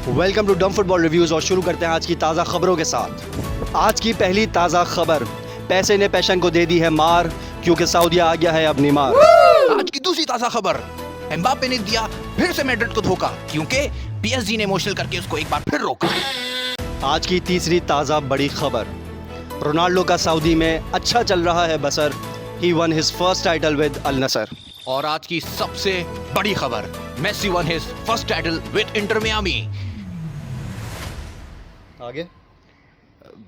Welcome to डम football reviews और शुरू करते हैं आज की ताज़ा खबरों के साथ। आज की पहली ताज़ा खबर, पैसे ने पैशन को दे दी है मार क्योंकि सऊदीया आ गया है अब नेमार। आज की दूसरी ताज़ा खबर, एम्बापे ने दिया फिर से मैड्रिड को धोखा क्योंकि पीएसजी ने इमोशनल करके उसको एक बार फिर रोका। आज की तीसरी ताज़ा बड़ी खबर, रोनाल्डो का सऊदी में अच्छा चल रहा है बसर, he won his first title with Al Nassr. और आज की सबसे बड़ी खबर, Messi won his first title with Inter Miami. आगे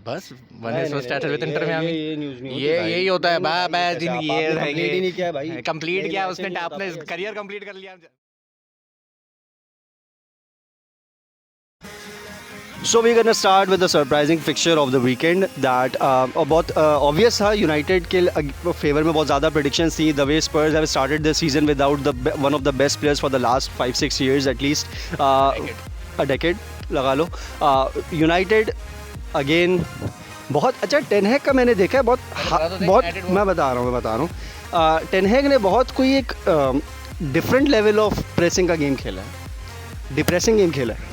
बस won his first title with Inter Miami. ये न्यूज़ नहीं होती ये भाई। यही होता है कंप्लीट ये ही नहीं किया है भाई। कंप्लीट किया, उसने ऐसे नहीं अपने होता। करियर कंप्लीट कर लिया। So we're gonna start with the surprising fixture of the weekend that बहुत obvious था, यूनाइटेड के फेवर में बहुत ज़्यादा predictions थी। The way Spurs have started the season without the one of the best players for the last 5-6 years at least, a decade लगा लो। United again बहुत अच्छा, टेन हैग का मैंने देखा है बहुत मैं बता रहा हूँ टेन हैग ने बहुत कोई एक डिफरेंट लेवल ऑफ प्रेसिंग का गेम खेला है, डिप्रेसिंग गेम खेला है।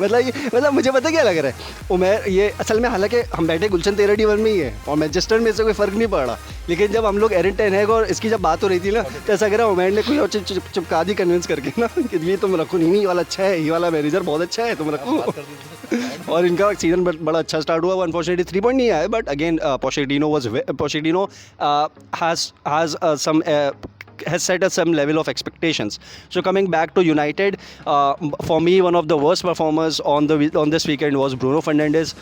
मतलब मुझे पता क्या लग रहा है उमर, ये असल में हालांकि हम बैठे गुलशन 13D1 में ही है और मैनचेस्टर में से कोई फ़र्क नहीं पड़ रहा, लेकिन जब हम लोग एरिक टेन हैग और इसकी जब बात हो रही थी ना, तो ऐसा लग रहा है उमर ने कोई और चिपका दी कन्विंस करके ना कि ये तुम रखो, नहीं ये वाला अच्छा है, ये वाला मैनेजर बहुत अच्छा है, तुम रखो। और इनका सीजन बड़ा अच्छा स्टार्ट हुआ। अनफॉर्चुनेटली 3 पॉइंट नहीं आए, but again Pochettino has some has set us some level of expectations. So coming back to United, for me one of the worst performers on this weekend was Bruno Fernandes.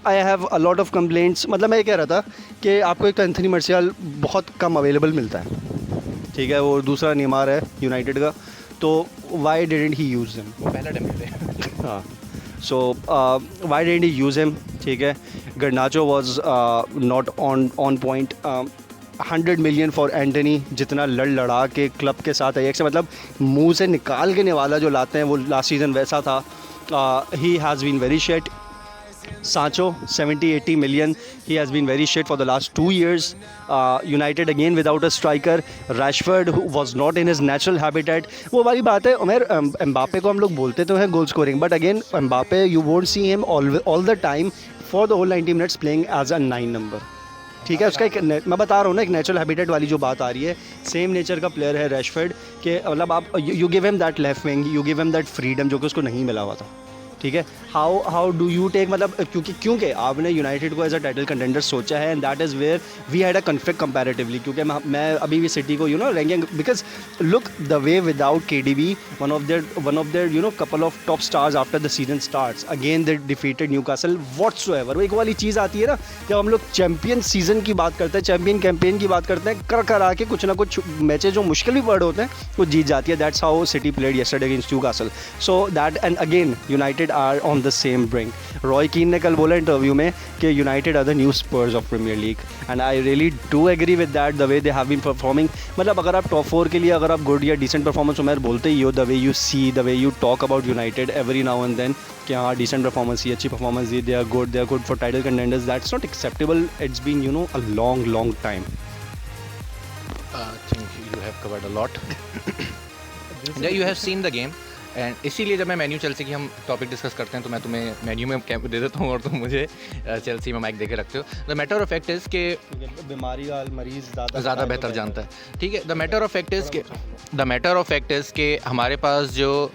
I have a lot of complaints. मतलब मैं ये कह रहा था कि आपको एक तो एंथनी मार्शियल बहुत कम अवेलेबल मिलता है, ठीक है, वो दूसरा नेमार है यूनाइटेड का, तो why didn't he use him? पहला टाइम हाँ, so why didn't he use him? ठीक है, Garnacho was not on point. 100 million for Antony, जितना लड़ा के क्लब के साथ है, मतलब मुंह से निकाल के निवाला जो लाते हैं वो लास्ट सीज़न वैसा था। He has been very shit. Sancho 70-80 million, he has been very shit for the last 2 years. United again without a striker. Rashford who was not in his natural habitat. वो वाली बात है Umar, Mbappe को हम लोग बोलते तो हैं goal scoring, but again Mbappe you won't see him all the time for the whole 90 minutes playing as a 9 number. ठीक है, उसका एक मैं बता रहा हूँ ना, एक नेचुरल हैबिटेट वाली जो बात आ रही है, सेम नेचर का प्लेयर है रैशफोर्ड के, मतलब आप you give him that left wing, you give him that freedom जो कि उसको नहीं मिला हुआ था। ठीक है, हाउ डू यू टेक, मतलब क्योंकि आपने यूनाइटेड को एज अ टाइटल कंटेंडर सोचा है, and that is where we had a conflict comparatively, क्योंकि मैं अभी भी सिटी को ranking, because look the way without KDB, one of their couple of top stars after the season starts, again they defeated Newcastle whatsoever. वो एक वाली चीज़ आती है ना, जब हम लोग चैम्पियन सीजन की बात करते हैं, चैम्पियन कैंपेन की बात करते हैं, कर आके कुछ ना कुछ मैचेज जो मुश्किल भी वर्ड होते हैं वो जीत जाती है। That's how City played yesterday against Newcastle. So that, and again United are on the same brink. Roy Keane ने कल बोला इंटरव्यू में कि United are the new Spurs of Premier League, and I really do agree with that, the way they have been performing. मतलब अगर आप top 4 के लिए अगर आप गुड या डिसेंट परफॉर्मेंस उमेर बोलते ही हो, the way you see, the way you talk about United every now and then कि हाँ डिसेंट परफॉर्मेंस ही, अच्छी परफॉर्मेंस दी, they are good for title contenders, that's not acceptable. It's been a long time. I think you have covered a lot. Yeah, you have seen the game. And इसीलिए जब मैं menu Chelsea की हम topic discuss करते हैं तो मैं तुम्हें मेन्यू में कैंप दे देता हूँ और तुम मुझे चेल्सी में माइक दे के रखते हो। The matter of fact is के बीमारी का मरीज ज़्यादा बेहतर जानता है, ठीक है। The matter of fact is के हमारे पास जो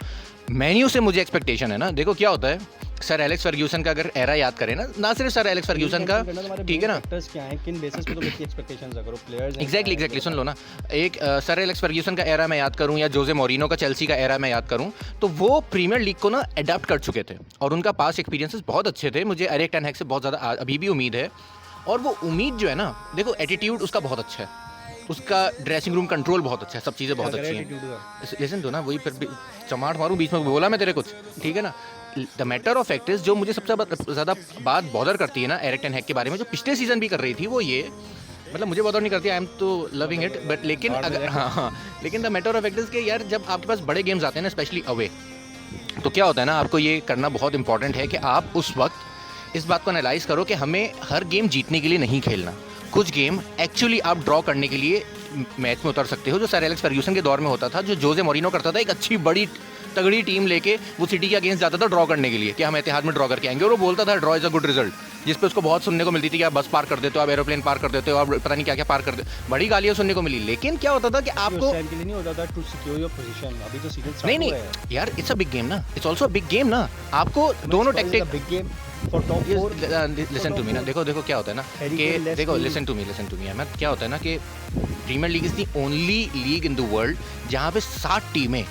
मेन्यू से मुझे एक्सपेक्टेशन है ना, देखो क्या होता है, सर एलेक्स फर्ग्यूसन का अगर एरा याद करें ना सिर्फ सर एलेक्स फर्ग्यूसन का, ठीक है ना, क्या है, किन बेसिस पे तो कितनी एक्सपेक्टेशंस करो प्लेयर्स। एग्जैक्टली सुन लो ना, एक सर एलेक्स फर्ग्यूसन का एरा मैं याद करूं या जोजे मोरिनो का चेल्सी का एरा मैं याद करूं, तो वो प्रीमियर लीग को ना अडैप्ट कर चुके थे और उनका पास्ट एक्सपीरियंसेस बहुत अच्छे थे। मुझे एरिक टेन हैग से बहुत ज़्यादा अभी भी उम्मीद है, और वो उम्मीद जो है ना, देखो एटीट्यूड उसका बहुत अच्छा है, उसका ड्रेसिंग रूम कंट्रोल बहुत अच्छा है, सब चीज़ें बहुत अच्छी हैं। लिसन तो ना, वही फिर चमाट मारूं बीच में, बोला मैं तेरे कुछ, ठीक है ना। The matter of fact is, जो मुझे सबसे ज़्यादा बात बॉदर करती है ना एरिक टेन हैग के बारे में, जो पिछले सीजन भी कर रही थी, वो ये, मतलब मुझे बॉदर नहीं करती, आई एम तो लविंग इट, बट लेकिन अगर लेकिन the matter of fact is कि यार जब आपके पास बड़े गेम्स आते हैं ना, स्पेशली अवे, तो क्या होता है ना, आपको ये करना बहुत इंपॉर्टेंट है कि आप उस वक्त इस बात को एनालाइज करो कि हमें हर गेम जीतने के लिए नहीं खेलना, कुछ गेम एक्चुअली आप ड्रॉ करने के लिए मैच में उतर सकते हो जो सर एलेक्स फर्ग्यूसन के दौर में होता था, जो जोजे मोरिनो करता था, एक अच्छी बड़ी तगड़ी टीम लेके वो सिटी के अगेंस्ट जाता था ड्रॉ करने के लिए कि हम एतिहाद में ड्रॉ करके आएंगे, और वो बोलता था draw is a good result, जिस पे उसको बहुत सुनने को मिलती थी कि आप बस पार कर देते हो, आप एरोप्लेन पार कर देते हो, आप पता नहीं क्या क्या पार कर देते हो, बड़ी गालियाँ सुनने को मिली। लेकिन क्या होता था कि आपको के लिए नहीं होता था टू सिक्योर योर पोजीशन। अभी तो सीजन नहीं यार, इट्स अ बिग गेम ना, it's also a big game ना, आपको दोनों tactic big game for top 4। Listen to me ना, देखो क्या होता है ना कि देखो लिसन टू मी अहमद, क्या होता है ना कि Premier League is the only league in the world जहाँ पे 60 टीमें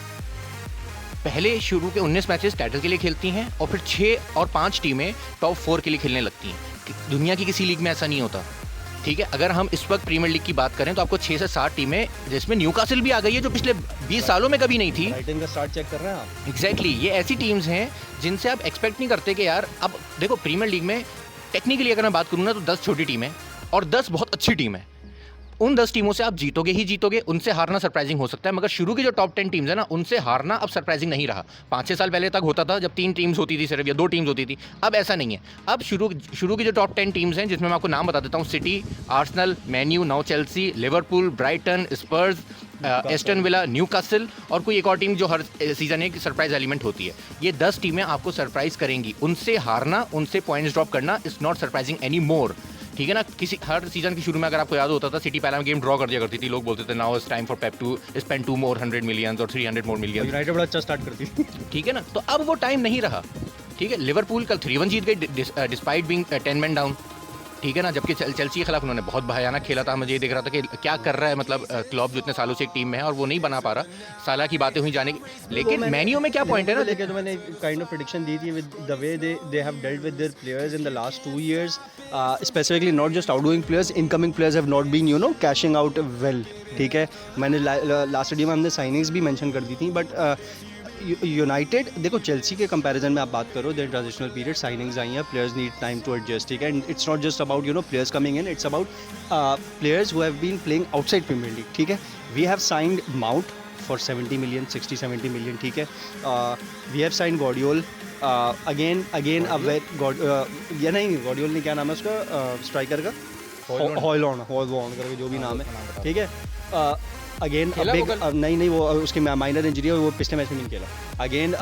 पहले शुरू के 19 मैचेस टाइटल के लिए खेलती हैं और फिर 6 और 5 टीमें टॉप 4 के लिए खेलने लगती हैं। दुनिया की किसी लीग में ऐसा नहीं होता, ठीक है। अगर हम इस वक्त प्रीमियर लीग की बात करें तो आपको 6 से 7 टीमें, जिसमें न्यूकासल भी आ गई है जो पिछले 20 सालों में कभी नहीं थी। राइटिंग का स्टार्ट चेक कर रहे हैं आप। एग्जैक्टली, ये ऐसी टीम्स हैं जिनसे आप एक्सपेक्ट नहीं करते कि यार, अब देखो प्रीमियर लीग में टेक्निकली अगर मैं बात करूँ ना तो 10 छोटी टीमें और 10 बहुत अच्छी टीम है। उन 10 टीमों से आप जीतोगे ही जीतोगे, उनसे हारना सरप्राइजिंग हो सकता है, मगर शुरू की जो टॉप 10 टीम्स है ना, उनसे हारना अब सरप्राइजिंग नहीं रहा। 5-6 साल पहले तक होता था जब 3 टीम्स होती थी सिर्फ, या 2 टीम्स होती थी, अब ऐसा नहीं है। अब शुरू की जो टॉप 10 टीम्स हैं, जिसमें मैं आपको नाम बता देता हूँ, City, Arsenal, Man U, now Chelsea, Liverpool, Brighton, Spurs, Aston Villa, Newcastle और कोई एक और टीम जो हर सीजन एक सरप्राइज एलिमेंट होती है। ये 10 टीमें आपको सरप्राइज करेंगी, उनसे हारना, उनसे पॉइंट्स ड्रॉप करना is not surprising any more, ठीक है ना। किसी हर सीजन के शुरू में अगर आपको याद होता था, सिटी पहला गेम ड्रॉ कर दिया करती थी, लोग बोलते थे now it's time for Pep to spend 2 more 100 million और 300 more million। यूनाइटेड बड़ा अच्छा स्टार्ट करती थी, ठीक है ना। तो अब वो टाइम नहीं रहा, ठीक है। लिवरपूल कल 3-1 जीत गई डिस्पाइट बीइंग 10 men डाउन, ठीक है ना। जबकि चेल्सी के खिलाफ उन्होंने बहुत भयानक खेला था। मुझे ये दिख रहा था कि क्या कर रहा है, मतलब क्लब जो इतने सालों से एक टीम में है और वो नहीं बना पा रहा। साला की बातें हुई जाने की, लेकिन मैन्यू में क्या पॉइंट है ना, लेकिन तो मैंने काइंड ऑफ प्रेडिक्शन दी थी with the way they have dealt with their players in the last 2 years, specifically not just outgoing players, incoming players have not been cashing out well, ठीक है। मैंने लास्ट वीडियो में हमने signings भी mention कर दी थी, बट यूनाइटेड देखो, चेल्सी के कंपैरिजन में आप बात करो, देयर ट्रांजिशनल पीरियड, साइनिंग्स आई हैं, players need time to adjust, ठीक है। And it's not just about players coming in, it's about players who have been playing outside Premier League, ठीक है। We have signed Mount for 70 million, 60-70 million, ठीक है। We have signed Guardiola again या नहीं, गॉर्डियोल ने क्या नाम है उसका स्ट्राइकर का, हॉयलॉर्न करके जो भी नाम है, ठीक है। अगेन नहीं वो उसकी माइनर इंजरी है, वो पिछले मैच में नहीं खेला। Again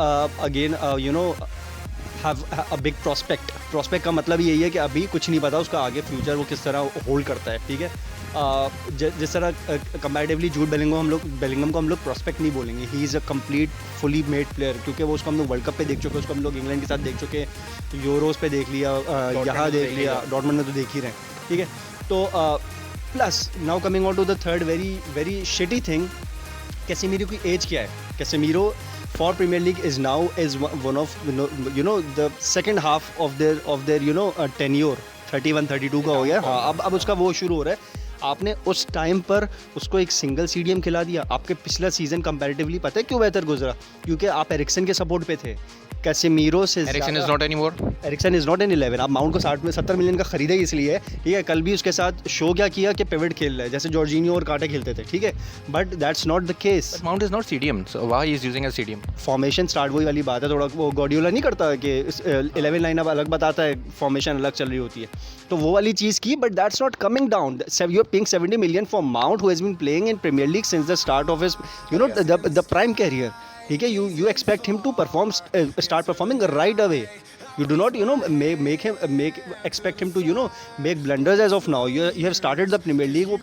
have a big prospect का मतलब यही है कि अभी कुछ नहीं पता उसका आगे फ्यूचर वो किस तरह होल्ड करता है, ठीक है। जिस तरह कंपैरेटिवली जूड बेलिंगम को हम लोग प्रोस्पेक्ट नहीं बोलेंगे, he is a complete fully made player, क्योंकि वो उसको हम लोग वर्ल्ड कप पे देख चुके, उसको हम लोग इंग्लैंड के साथ देख चुके, यूरोस पे देख लिया, यहाँ देख लिया, डॉर्टमंड में तो देख ही रहे, ठीक है। तो plus now coming on to the third very shitty thing, Casemiro की एज क्या है? Casemiro for Premier League is now is one of the second half of their tenure, 31-32 का हो गया। हाँ, अब उसका वो शुरू हो रहा है। आपने उस टाइम पर उसको एक सिंगल सीडीएम खिला दिया। आपके पिछला सीजन कंपैरेटिवली पता है क्यों बेहतर गुजरा? क्योंकि आप एरिक्सन के सपोर्ट पे थे। कैसेमीरो से Eriksen is not anymore, Eriksen is not an 11। आप माउंट को 70 मिलियन का खरीदा ही इसलिए है, ठीक है। कल भी उसके साथ शो क्या किया कि पिवट खेल रहा है, जैसे जॉर्जिनियो और कांटे खेलते थे, ठीक है। But that's not the case. Mount is not CDM, so why he is using as CDM? Formation start वही वाली बात है, थोड़ा वो गॉर्डियोला नहीं करता कि 11 लाइनअप अलग बताता है, फॉर्मेशन अलग चल रही होती है, तो वो वाली चीज़ की। But that's not coming down. You are paying 70 million for Mount who has been playing in Premier League since the start of his the prime career, ठीक है। You expect him to perform, start performing right away. You do not expect him to make blunders as of now. You have started the Premier League, वो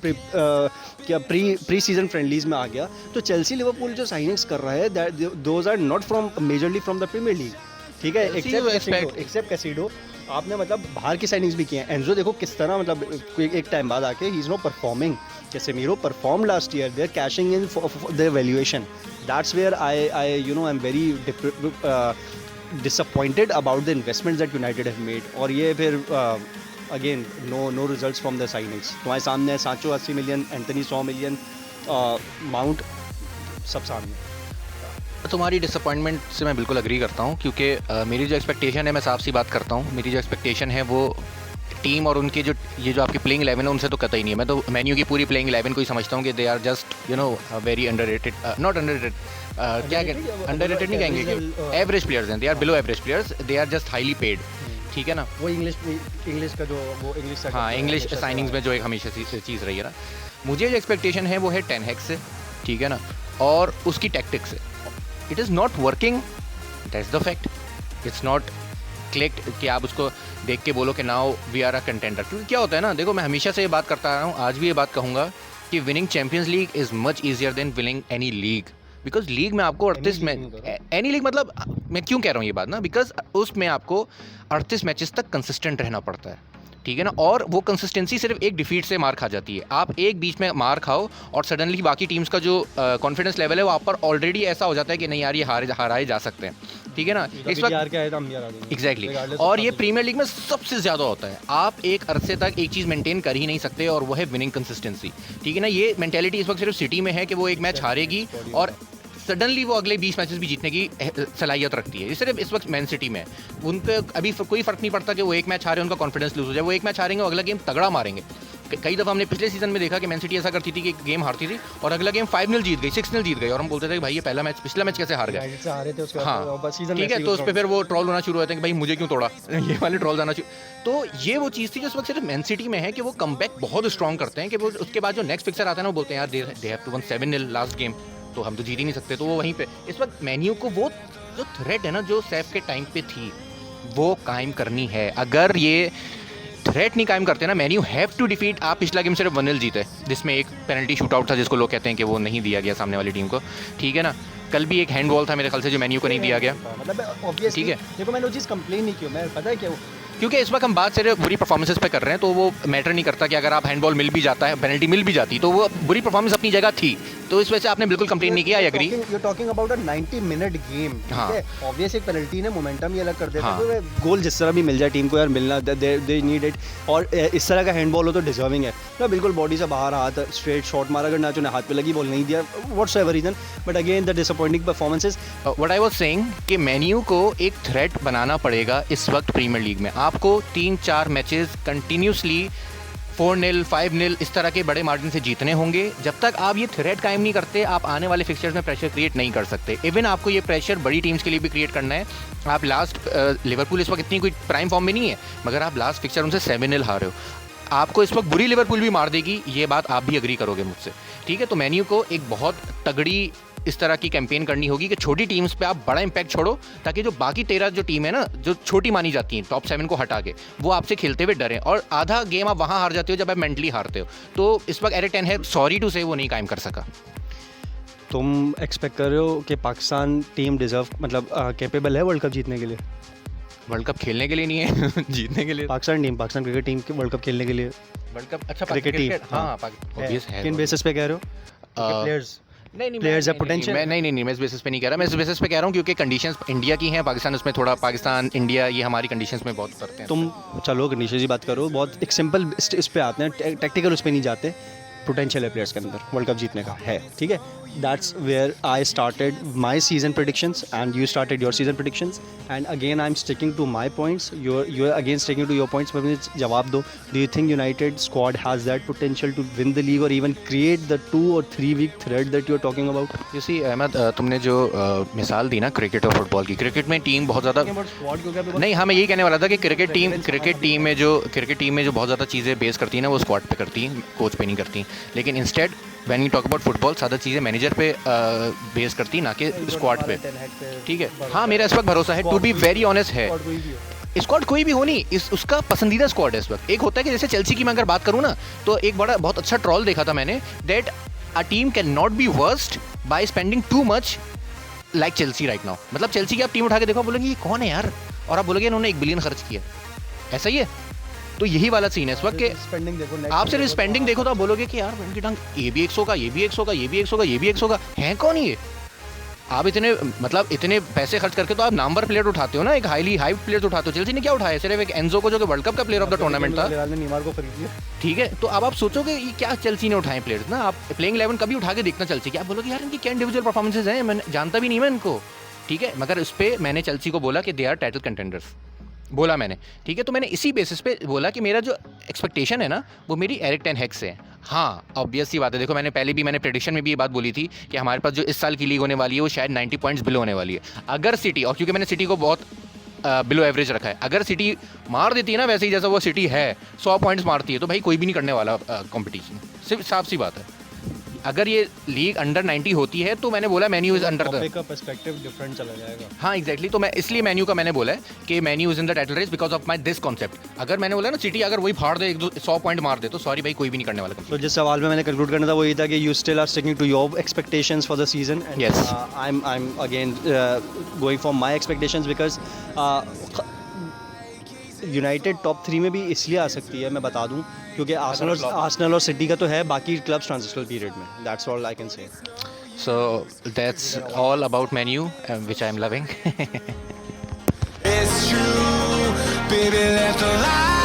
क्या pre season friendlies में आ गया. तो Chelsea Liverpool जो signings कर रहा है, those are not from majorly from the Premier League, ठीक है. एक्सेप्ट कैसिडो आपने मतलब बाहर की साइनिंग्स भी किए हैं. एंजो देखो किस तरह मतलब एक टाइम बाद आके he is know performing. Casemiro performed last year. They're cashing in for their valuation. That's where I'm very disappointed about the investments that United have made. और ये फिर again no results from the signings. तुम्हारे सामने सांचो 80 million, Anthony 100 million, mount सब सामने. तुम्हारी disappointment से मैं बिल्कुल अग्री करता हूँ, क्योंकि मेरी जो एक्सपेक्टेशन है, मैं साफ सी बात करता हूँ, मेरी जो एक्सपेक्टेशन है वो टीम और उनके जो आपकी प्लेइंग 11 है उनसे तो कतई नहीं है. मैं तो मेन्यू की पूरी प्लेइंग 11 को ही समझता हूँ कि they are just very underrated, not underrated, क्या अंडररेटेड नहीं कहेंगे, एवरेज प्लेयर्स हैं. They are below average players, they are just highly paid, ठीक है ना। वो इंग्लिश का जो वो इंग्लिश हाँ, इंग्लिश साइनिंग्स में जो एक हमेशा चीज़ रही है ना, मुझे जो एक्सपेक्टेशन है वो है टेन हैग से, ठीक है ना, और उसकी टैक्टिक्स से। It is not working, that's the fact. It's not click कि आप उसको देख के बोलो कि now we are a contender. क्योंकि क्या होता है ना, देखो मैं हमेशा से ये बात करता आ रहा हूँ, आज भी ये बात कहूँगा कि winning champions league is much easier than winning any league. Because league में आपको 38 एनी लीग मतलब मैं क्यों कह रहा हूँ ये बात ना, बिकॉज उसमें आपको 38 मैचेस तक कंसिस्टेंट रहना पड़ता है, ठीक है ना। और वो कंसिस्टेंसी सिर्फ एक डिफीट से मार खा जाती है। आप एक बीच में मार खाओ और सडनली बाकी टीम्स का जो कॉन्फिडेंस लेवल है वो आप पर ऑलरेडी ऐसा हो जाता है कि नहीं यार ये हाराए जा सकते हैं, ठीक है ना। इस वक्त एग्जैक्टली और ये प्रीमियर लीग में सबसे ज़्यादा होता है। आप एक अरसे तक एक चीज़ मेंटेन कर ही नहीं सकते और वो है विनिंग कंसिस्टेंसी, ठीक है ना। ये मेंटेलिटी इस वक्त सिर्फ सिटी में है कि वो एक मैच हारेगी और सडनली वो अगले 20 मैचेस भी जीतने की सलाहियत रखती है। ये सिर्फ इस वक्त मैन सिटी में है। उनके अभी कोई फ़र्क नहीं पड़ता कि वो एक मैच हारे, उनका कॉन्फिडेंस लूज हो जाए। वो एक मैच हारेंगे, अगला गेम तगड़ा मारेंगे। कई दफ़ा हमने पिछले सीजन में देखा कि मैन सिटी ऐसा करती थी कि गेम हारती थी और अगला गेम 5-0 जीत गई, 6-0 जीत गई, और हम बोलते थे कि भाई ये पिछला मैच कैसे हार गए। हाँ ठीक है, तो उस पर फिर वो ट्रोल होना शुरू होते हैं कि भाई मुझे क्यों तोड़ा, ये वाले ट्रोल्स आना शुरू। तो ये वो चीज़ थी जो इस वक्त सिर्फ मैन सिटी में है कि वो कमबैक बहुत स्ट्रॉन्ग करते हैं कि वो उसके बाद जो नेक्स्ट फिक्सर आता है ना, वो बोलते हैं यार they have to one 7-0 last game, तो हम तो जीत ही नहीं सकते। तो वो वहीं पे इस वक्त मेन्यू को वो जो थ्रेट है ना जो सैफ के टाइम पे थी वो कायम करनी है। अगर ये थ्रेट नहीं कायम करते ना, मेन्यू हैव टू डिफीट। आप पिछला गेम सिर्फ 1-0 जीते जिसमें एक पेनल्टी शूट आउट था जिसको लोग कहते हैं कि वो नहीं दिया गया सामने वाली टीम को, ठीक है ना। कल भी एक हैंडबॉल था मेरे ख्याल से जो मेन्यू को नहीं दिया गया, मतलब ठीक है। देखो मैंने वो चीज़ कंप्लेन नहीं की, मैं पता है क्या, क्योंकि इस वक्त हम बात सिर्फ बुरी परफॉर्मेंसेस पे कर रहे हैं, तो वो मैटर नहीं करता कि अगर आप हैंडबॉल मिल भी जाता है, पेनल्टी मिल भी जाती, तो वो बुरी परफॉर्मेंस अपनी जगह थी, तो इस वजह से आपने बिल्कुल कंप्लेन नहीं किया। I agree. You are talking about a 90 minute game, हाँ ऑब्वियस एक पेनल्टी ने मोमेंटम ही अलग कर देता है। तो गोल जिस तरह भी मिल जाए टीम को यार, मिलना दे नीड इट। और इस तरह का हैंडबॉल हो तो डिजर्विंग है ना, बिल्कुल बॉडी से बाहर हाथ स्ट्रेट शॉट मारा, अगर नाचो ने हाथ पे लगी बॉल नहीं दिया, whatsoever reason, but again the disappointing performances. What I was saying कि मेन्यू को एक थ्रेट बनाना पड़ेगा इस वक्त प्रीमियर लीग में। आपको 3-4 मैचेस कंटिन्यूसली 4-0 5-0 इस तरह के बड़े मार्जिन से जीतने होंगे। जब तक आप ये थ्रेट कायम नहीं करते, आप आने वाले फिक्चर्स में प्रेशर क्रिएट नहीं कर सकते। इवन आपको ये प्रेशर बड़ी टीम्स के लिए भी क्रिएट करना है। आप लास्ट लिवरपूल इस वक्त इतनी कोई प्राइम फॉर्म में नहीं है, मगर आप लास्ट फिक्चर उनसे 7-0 हारे हो। आपको इस वक्त बुरी लिवरपूल भी मार देगी, ये बात आप भी अग्री करोगे मुझसे, ठीक है। तो मेन्यू को एक बहुत तगड़ी इस तरह की कैंपेन करनी होगी कि छोटी टीम्स पे आप बड़ा इंपैक्ट छोड़ो, ताकि जो बाकी 13 जो टीम है ना, जो छोटी मानी जाती हैं टॉप 7 को हटा के, वो आपसे खेलते हुए डरें। और आधा गेम आप वहाँ हार जाते हो जब आप मेंटली हारते हो। तो इस वक्त Erik ten Hag sorry to say वो नहीं कायम कर सका। तुम एक्सपेक्ट कर रहे हो कि पाकिस्तान टीम डिजर्व मतलब कैपेबल है वर्ल्ड कप जीतने के लिए? वर्ल्ड कप खेलने के लिए नहीं है जीतने के लिए। पाकिस्तान क्रिकेट टीम के वर्ल्ड कप खेलने के लिए, वर्ल्ड कप अच्छा क्रिकेट टीम, हाँ ऑब्वियस है। किन बेसिस पे कह रहे हो? प्लेयर्स नहीं प्लेयर्स है पोटेंशियल। मैं इस बेसिस पे नहीं कह रहा, मैं इस बेसिस पे कह रहा हूँ क्योंकि कंडीशंस इंडिया की हैं, पाकिस्तान उसमें थोड़ा, पाकिस्तान इंडिया ये हमारी कंडीशंस में बहुत करते हैं। तुम चलो कंडीशन की बात करो, बहुत एक सिंपल इस पे आते हैं, टेक्टिकल उस पे नहीं जाते। पोटेंशियल है प्लेयर्स के अंदर वर्ल्ड कप जीतने का है, ठीक है। That's where I started my season predictions and you started your season predictions, and again I am sticking to my points, you are again sticking to your points. मुझे जवाब दो, do you think United squad has that potential to win the league और even create the 2 or 3 week thread that you are talking about? You see Ahmed, तुमने जो मिसाल दी ना cricket और football की, क्रिकेट में टीम बहुत ज़्यादा नहीं, हाँ मैं यही कहने वाला था कि क्रिकेट टीम में जो बहुत ज़्यादा चीज़ें बेस करती है ना, वो स्क्वाड पे करती हैं, कोच पे नहीं करती। लेकिन instead when you talk about football, ज़्यादा चीज़ें मैनेजर पे बेस करती, ना कि स्क्वाड पे, ठीक है। हाँ मेरा इस वक्त भरोसा है, टू बी वेरी ऑनेस्ट है, स्क्वाड कोई भी हो नहीं, उसका पसंदीदा स्क्वाड है इस वक्त। एक होता है कि जैसे चेल्सी की मैं अगर बात करूँ ना, तो एक बहुत अच्छा ट्रॉल देखा था मैंने, that a team can not be worst by spending too much like Chelsea right now. मतलब चेल्सी की आप टीम उठा के देखो, बोलेंगे ये कौन है यार, और आप बोलोगे इन्होंने 1 बिलियन खर्च किया, ऐसा ही है। तो यही वाला सीन है इस वक्त के, आप सिर्फ स्पेंडिंग देखो तो आप बोलोगे कि यार उनकी टांग ये भी 100 का, ये भी 100 का, ये भी 100 का, ये भी 100 का है, कौन ये? आप इतने पैसे खर्च करके तो आप नामवर प्लेयर उठाते हो ना, एक हाईली हाइप प्लेयर उठाते हो। चेल्सी ने क्या उठाया? सिर्फ एक एंजो को, जो कि वर्ल्ड कप का प्लेयर ऑफ द टूर्नामेंट था, ठीक है। तो अब आप सोचोगे ये क्या चेल्सी ने उठाए प्लेयर्स ना, आप प्लेइंग 11 कभी उठा के देखना चेल्सी की, आप बोलोगे यार इनकी क्या इंडिविजुअल परफॉर्मेंसेज हैं, मैं जानता भी नहीं मैं इनको, ठीक है। मगर उस पर मैंने चेल्सी को बोला कि दे आर टाइटल कंटेंडर्स, बोला मैंने, ठीक है। तो मैंने इसी बेसिस पे बोला कि मेरा जो एक्सपेक्टेशन है ना, वो मेरी एरिक टेन हैग से है। हाँ ऑब्वियस सी बात है, देखो मैंने प्रेडिक्शन में भी ये बात बोली थी कि हमारे पास जो इस साल की लीग होने वाली है वो शायद 90 पॉइंट्स बिलो होने वाली है। अगर सिटी, और क्योंकि मैंने सिटी को बहुत बिलो एवरेज रखा है। अगर सिटी मार देती है ना वैसे ही जैसा वो सिटी है, 100 पॉइंट्स मारती है, तो भाई कोई भी नहीं करने वाला कंपटीशन, सिर्फ साफ सी बात है। अगर ये लीग अंडर 90 होती है तो मैंने बोला मैन्यू इज अंडर द, का पर्सपेक्टिव डिफरेंट चला जाएगा। हाँ एग्जैक्टली, तो मैं इसलिए मैन्यू का मैंने बोला है कि Man U is in the title race because of my this concept. अगर मैंने बोला ना सिटी अगर वही फाड़ दे 100 पॉइंट मार दे तो सॉरी भाई कोई भी नहीं करने वाला। तो जिस सवाल में मैंने कंक्लूड करना था वो ये था कि you still are sticking to your expectations for the season. Yes. I am again going for my expectations because United top 3 में भी इसलिए आ सकती है, मैं बता दूं, क्योंकि आर्सेनल और सिटी का तो है, बाकी क्लब्स ट्रांजिशनल पीरियड में। That's all I can say. So that's all about menu, which I'm loving. It's true, baby, let the light